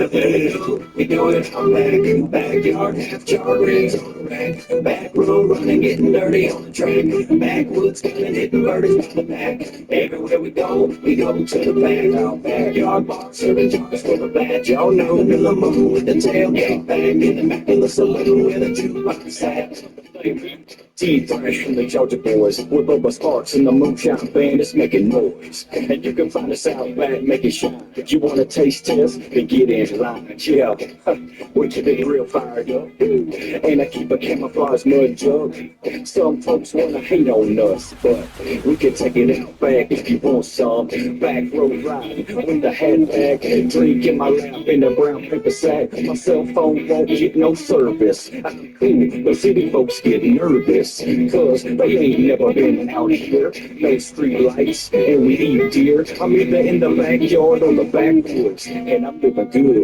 We do it on back, backyard, half jar ribs on the rack, back road running, getting dirty on the track, backwoods gunning, hitting birdies on the back. Everywhere we go to the back, our backyard bar, serving jars for the bad. Y'all know the moon with the tailgate back in the back of the saloon where the jukebox sat. T-Thrash from the Georgia boys, with Bubba Sparks and the Moonshine Band is making noise. And you can find us out back, make it shine. If you want to taste test, then get in line. Yeah, we keep it real fired up. And I keep a camouflage mud jug. Some folks want to hate on us, but we can take it out back if you want some. Back road ride with the handbag, drink in my lap in a brown paper sack. My cell phone won't get no service. I'm cool, but city folks get nervous, cause they ain't never been out here. No street lights, and we eat deer. I'm either in the backyard or the backwoods, and I'm living good.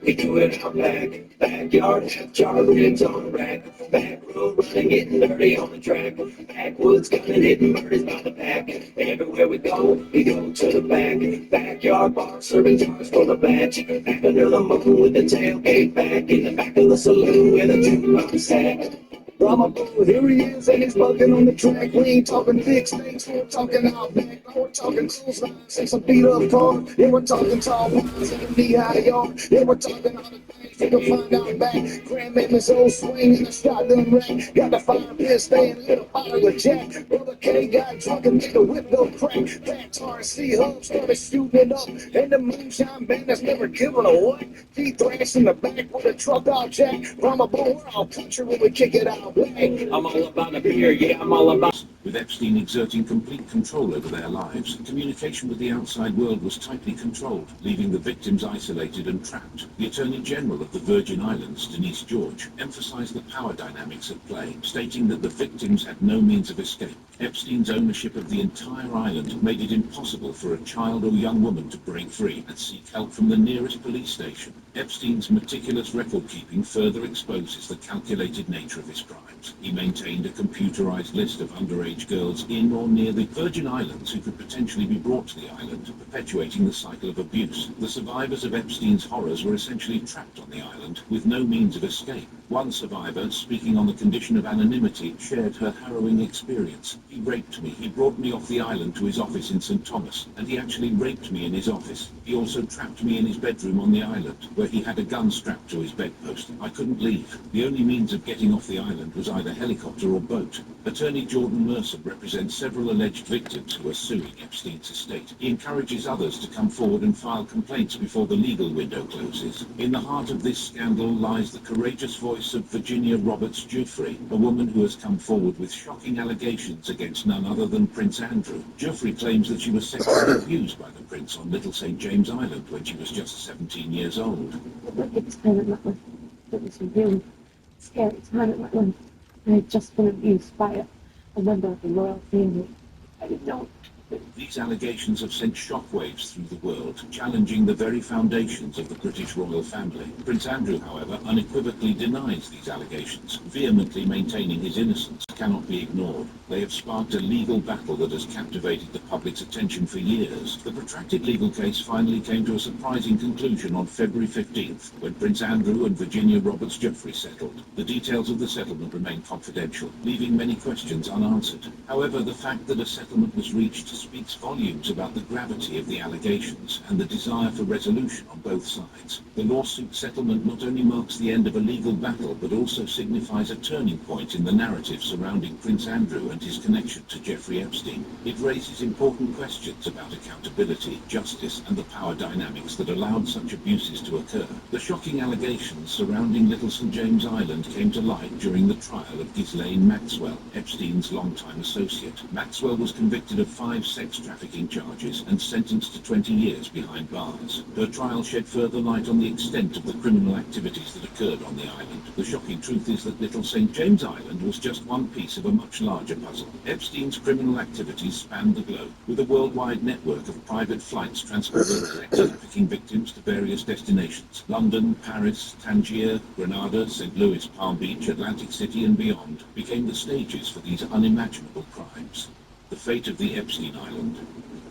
We do it out back, backyard, jar ribs on the rack, back road running, getting dirty on the track, backwoods coming, hitting birdies by the pack. Everywhere we go to the back, backyard bar, serving jars for the batch, back under the moon with the tailgate back in the back of the saloon where the jukebox sat. Drama boy, here he is, and he's bugging on the track. We ain't talking big snakes, we're talking out back. No, we're talking clotheslines and some beat up car. Yeah, we're talking tall pines and a knee-high yard. Yeah, we're talking all the things you can find out back. Grandmama's old swing and a shotgun rack. Got the fire pit staying, little bottle of Jack. Brother K got drunk and made a whip go crack. Fat tar and C-Hub started shooting it up. And the moonshine band that's never given a what. T-Thrash in the back with a truck out Jack. Drama boy, we're all country when we kick it out. I'm all about a beer, yeah, I'm all about. With Epstein exerting complete control over their lives, communication with the outside world was tightly controlled, leaving the victims isolated and trapped. The Attorney General of the Virgin Islands, Denise George, emphasized the power dynamics at play, stating that the victims had no means of escape. Epstein's ownership of the entire island made it impossible for a child or young woman to break free and seek help from the nearest police station. Epstein's meticulous record-keeping further exposes the calculated nature of his crimes. He maintained a computerized list of underage girls in or near the Virgin Islands who could potentially be brought to the island, perpetuating the cycle of abuse. The survivors of Epstein's horrors were essentially trapped on the island with no means of escape. One survivor, speaking on the condition of anonymity, shared her harrowing experience. He raped me. He brought me off the island to his office in St. Thomas, and he actually raped me in his office. He also trapped me in his bedroom on the island, where he had a gun strapped to his bedpost. I couldn't leave. The only means of getting off the island was either helicopter or boat. Attorney Jordan Mercer represents several alleged victims who are suing Epstein's estate. He encourages others to come forward and file complaints before the legal window closes. In the heart of this scandal lies the courageous voice of Virginia Roberts-Giuffre, a woman who has come forward with shocking allegations against none other than Prince Andrew. Giuffre claims that she was sexually abused by the prince on Little St. James Island when she was just 17 years old. It was kind of my life. It was a really scary time in my life. I had just been abused by a member of the royal family. I didn't know. These allegations have sent shockwaves through the world, challenging the very foundations of the British royal family. Prince Andrew, however, unequivocally denies these allegations, vehemently maintaining his innocence cannot be ignored. They have sparked a legal battle that has captivated the public's attention for years. The protracted legal case finally came to a surprising conclusion on February 15th, when Prince Andrew and Virginia Roberts-Giuffre settled. The details of the settlement remain confidential, leaving many questions unanswered. However, the fact that a settlement was reached speaks volumes about the gravity of the allegations and the desire for resolution on both sides. The lawsuit settlement not only marks the end of a legal battle, but also signifies a turning point in the narrative surrounding Prince Andrew and his connection to Jeffrey Epstein. It raises important questions about accountability, justice, and the power dynamics that allowed such abuses to occur. The shocking allegations surrounding Little St. James Island came to light during the trial of Ghislaine Maxwell, Epstein's longtime associate. Maxwell was convicted of 5 sex trafficking charges and sentenced to 20 years behind bars. Her trial shed further light on the extent of the criminal activities that occurred on the island. The shocking truth is that Little St. James Island was just one piece of a much larger puzzle. Epstein's criminal activities spanned the globe, with a worldwide network of private flights transporting sex trafficking victims to various destinations. London, Paris, Tangier, Grenada, St. Louis, Palm Beach, Atlantic City and beyond became the stages for these unimaginable crimes. The fate of the Epstein Island.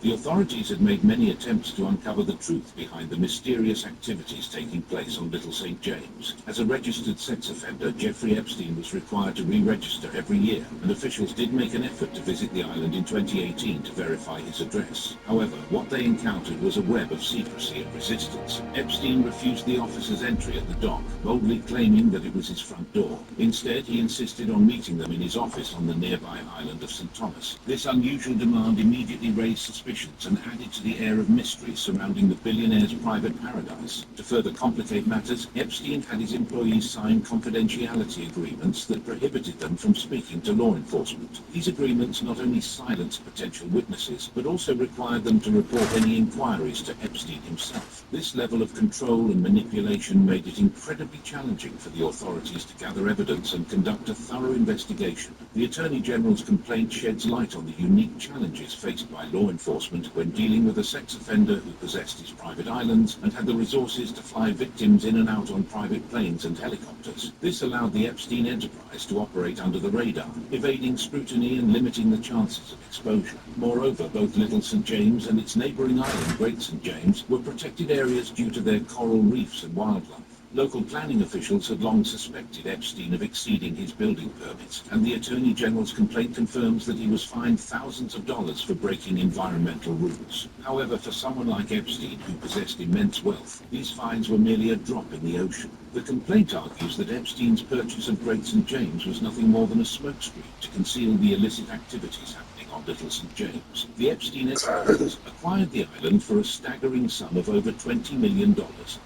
The authorities had made many attempts to uncover the truth behind the mysterious activities taking place on Little St. James. As a registered sex offender, Jeffrey Epstein was required to re-register every year, and officials did make an effort to visit the island in 2018 to verify his address. However, what they encountered was a web of secrecy and resistance. Epstein refused the officer's entry at the dock, boldly claiming that it was his front door. Instead, he insisted on meeting them in his office on the nearby island of St. Thomas. This unusual demand immediately raised suspicions and added to the air of mystery surrounding the billionaire's private paradise. To further complicate matters, Epstein had his employees sign confidentiality agreements that prohibited them from speaking to law enforcement. These agreements not only silenced potential witnesses, but also required them to report any inquiries to Epstein himself. This level of control and manipulation made it incredibly challenging for the authorities to gather evidence and conduct a thorough investigation. The Attorney General's complaint sheds light on the unique challenges faced by law enforcement when dealing with a sex offender who possessed his private islands and had the resources to fly victims in and out on private planes and helicopters. This allowed the Epstein enterprise to operate under the radar, evading scrutiny and limiting the chances of exposure. Moreover, both Little St. James and its neighboring island, Great St. James, were protected areas due to their coral reefs and wildlife. Local planning officials had long suspected Epstein of exceeding his building permits, and the Attorney General's complaint confirms that he was fined thousands of dollars for breaking environmental rules. However, for someone like Epstein, who possessed immense wealth, these fines were merely a drop in the ocean. The complaint argues that Epstein's purchase of Great St. James was nothing more than a smokescreen to conceal the illicit activities happening on Little St. James. The Epstein enterprise acquired the island for a staggering sum of over $20 million,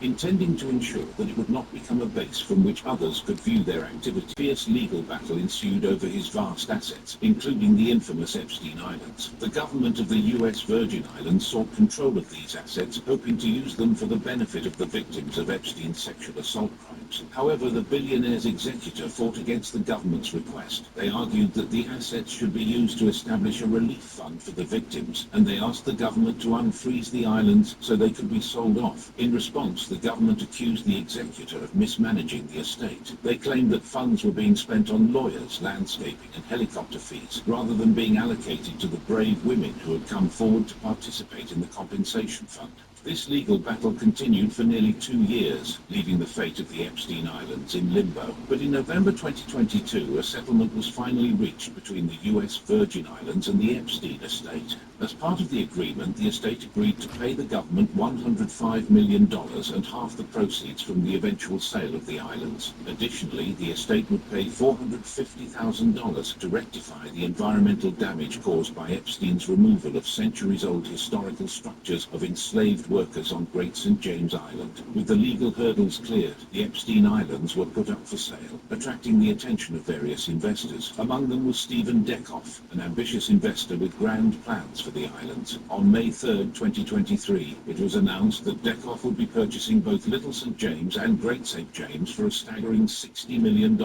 intending to ensure that it would not become a base from which others could view their activity. A fierce legal battle ensued over his vast assets, including the infamous Epstein Islands. The government of the U.S. Virgin Islands sought control of these assets, hoping to use them for the benefit of the victims of Epstein's sexual assault crimes. However, the billionaire's executor fought against the government's request. They argued that the assets should be used to establish a relief fund for the victims, and they asked the government to unfreeze the islands so they could be sold off. In response, the government accused the executor of mismanaging the estate. They claimed that funds were being spent on lawyers, landscaping, and helicopter fees, rather than being allocated to the brave women who had come forward to participate in the compensation fund. This legal battle continued for nearly 2 years, leaving the fate of the Epstein Islands in limbo. But in November 2022, a settlement was finally reached between the U.S. Virgin Islands and the Epstein estate. As part of the agreement, the estate agreed to pay the government $105 million and half the proceeds from the eventual sale of the islands. Additionally, the estate would pay $450,000 to rectify the environmental damage caused by Epstein's removal of centuries-old historical structures of enslaved workers on Great St. James Island. With the legal hurdles cleared, the Epstein Islands were put up for sale, attracting the attention of various investors. Among them was Stephen Deckhoff, an ambitious investor with grand plans for the islands. On May 3, 2023, it was announced that Deckhoff would be purchasing both Little St. James and Great St. James for a staggering $60 million.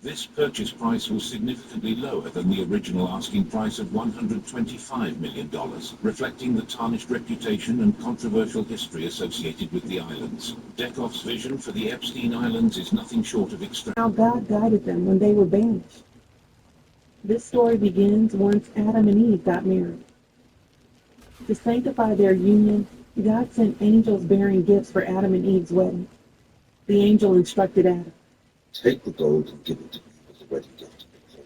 This purchase price was significantly lower than the original asking price of $125 million, reflecting the tarnished reputation and controversial history associated with the islands. Deckhoff's vision for the Epstein Islands is nothing short of extraordinary. How God guided them when they were banished. This story begins once Adam and Eve got married. To sanctify their union, God sent angels bearing gifts for Adam and Eve's wedding. The angel instructed Adam, "Take the gold and give it to me as a wedding gift to betrothal,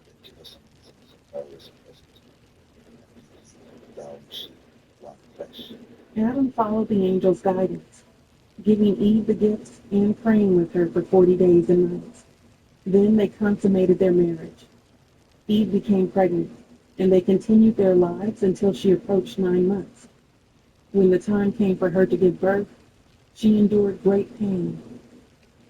and give us some flowers and presents. Thou shalt one flesh." Adam followed the angel's guidance, giving Eve the gifts and praying with her for 40 days and nights. Then they consummated their marriage. Eve became pregnant, and they continued their lives until she approached 9 months. When the time came for her to give birth, she endured great pain.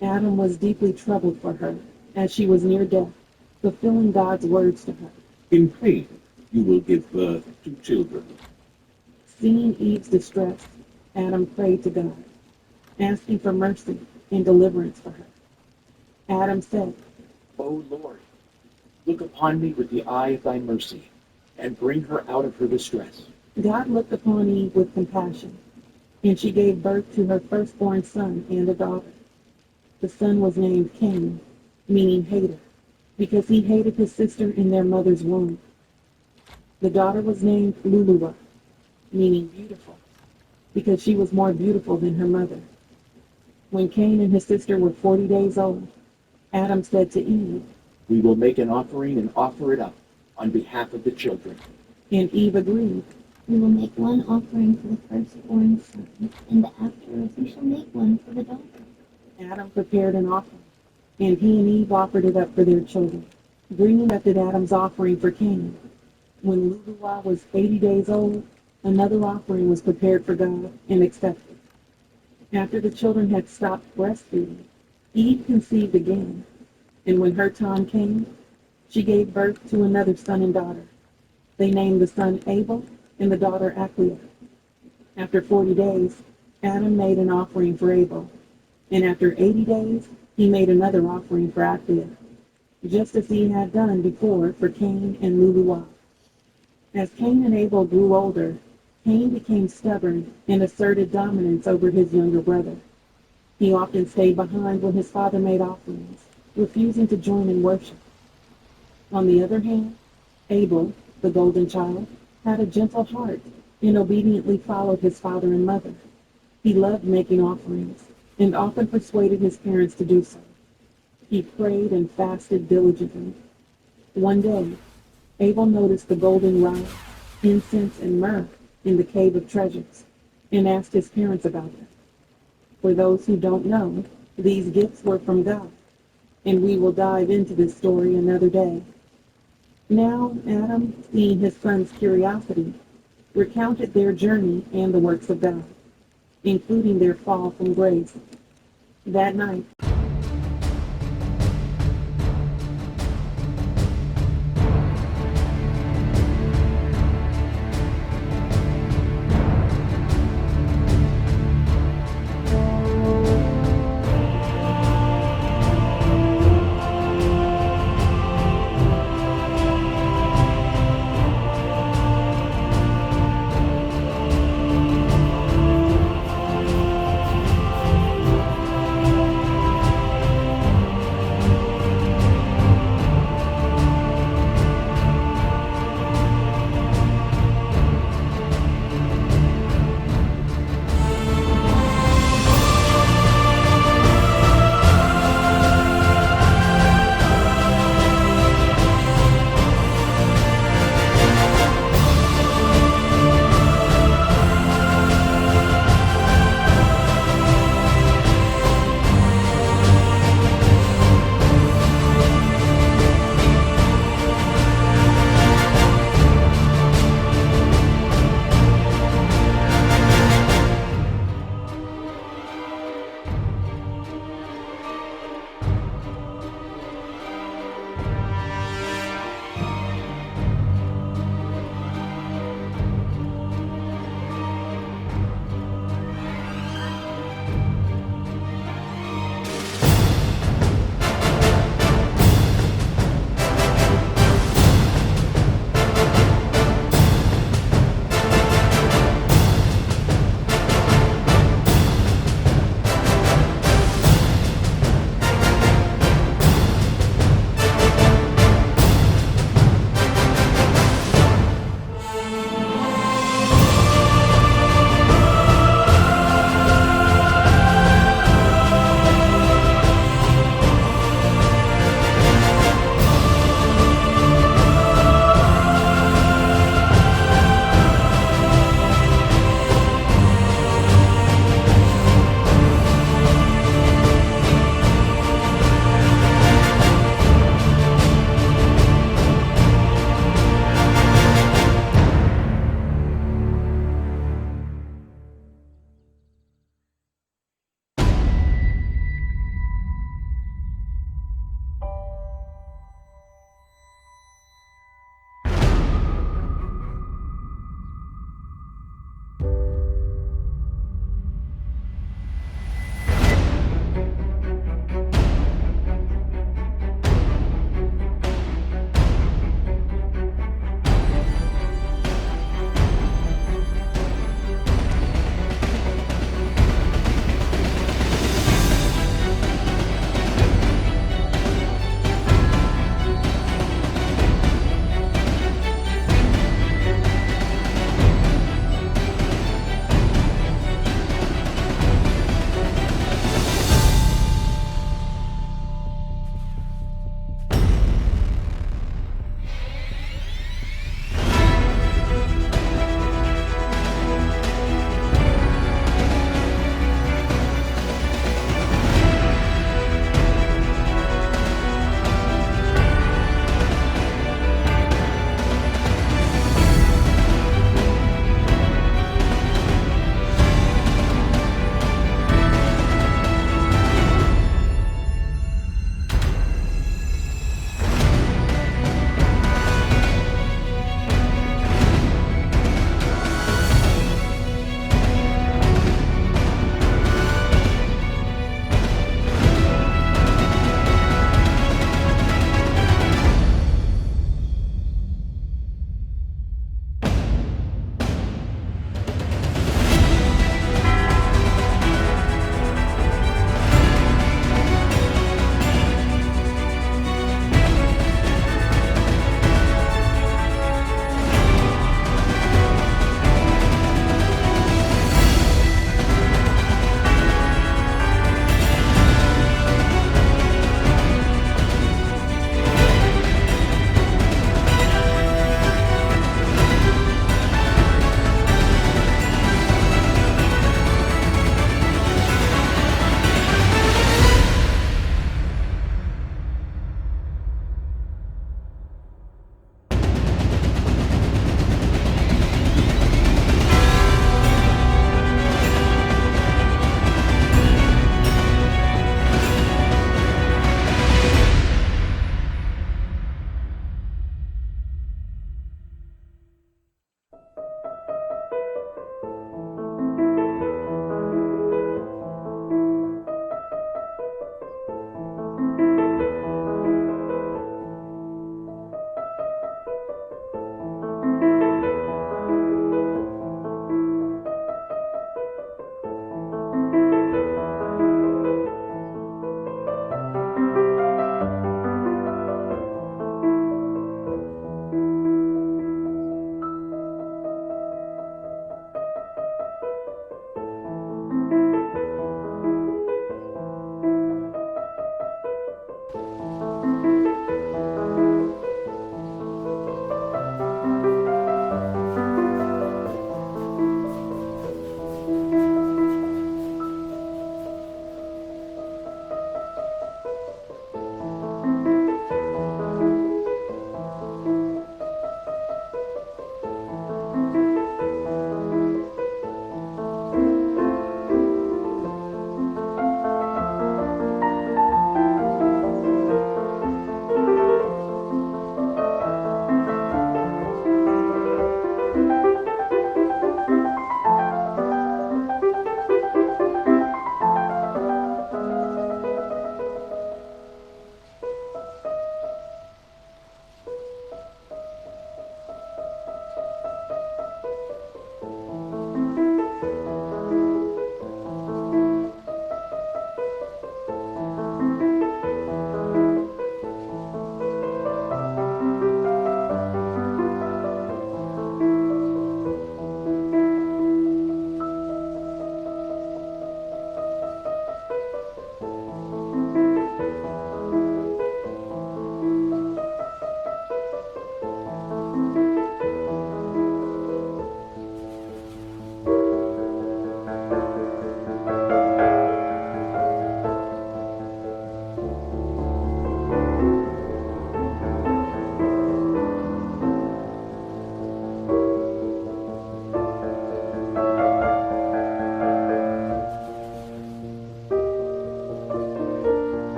Adam was deeply troubled for her, as she was near death, fulfilling God's words to her. In pain you will give birth to children. Seeing Eve's distress, Adam prayed to God, asking for mercy and deliverance for her. Adam said, O Lord, look upon me with the eye of thy mercy, and bring her out of her distress. God looked upon Eve with compassion, and she gave birth to her firstborn son and a daughter. The son was named Cain, meaning hater, because he hated his sister in their mother's womb. The daughter was named Luluwa, meaning beautiful, because she was more beautiful than her mother. When Cain and his sister were 40 days old, Adam said to Eve, "We will make an offering and offer it up on behalf of the children." and Eve agreed. We will make one offering for the firstborn son, and afterwards we shall make one for the daughter. Adam prepared an offering, and he and Eve offered it up for their children. Bringing up at Adam's offering for Cain. When Luluwa was 80 days old, another offering was prepared for God and accepted. After the children had stopped breastfeeding, Eve conceived again, and when her time came, she gave birth to another son and daughter. They named the son Abel and the daughter Aklia. After 40 days, Adam made an offering for Abel, and after 80 days, he made another offering for Aklia, just as he had done before for Cain and Luluwa. As Cain and Abel grew older, Cain became stubborn and asserted dominance over his younger brother. He often stayed behind when his father made offerings, refusing to join in worship. On the other hand, Abel, the golden child, had a gentle heart and obediently followed his father and mother. He loved making offerings and often persuaded his parents to do so. He prayed and fasted diligently. One day, Abel noticed the golden rod, incense, and myrrh in the cave of treasures and asked his parents about them. For those who don't know, these gifts were from God, and we will dive into this story another day. Now Adam, seeing his son's curiosity, recounted their journey and the works of God, including their fall from grace. That night,